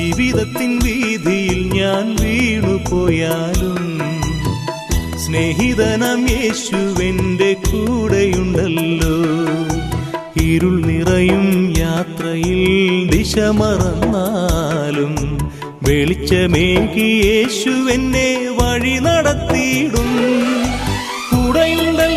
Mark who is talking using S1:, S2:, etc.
S1: ജീവിതത്തിൻ വീതിയിൽ ഞാൻ വീണുപോയാലും സ്നേഹിതനാം യേശുവെന്റെ കൂടെയുണ്ടല്ലോ. ഇരുൾ നിറയും യാത്രയിൽ ദിശ മറന്നാലും വെളിച്ചമേകി യേശുവെന്നെ വഴി നടത്തിയിടും. കൂടെയുണ്ടല്ലോ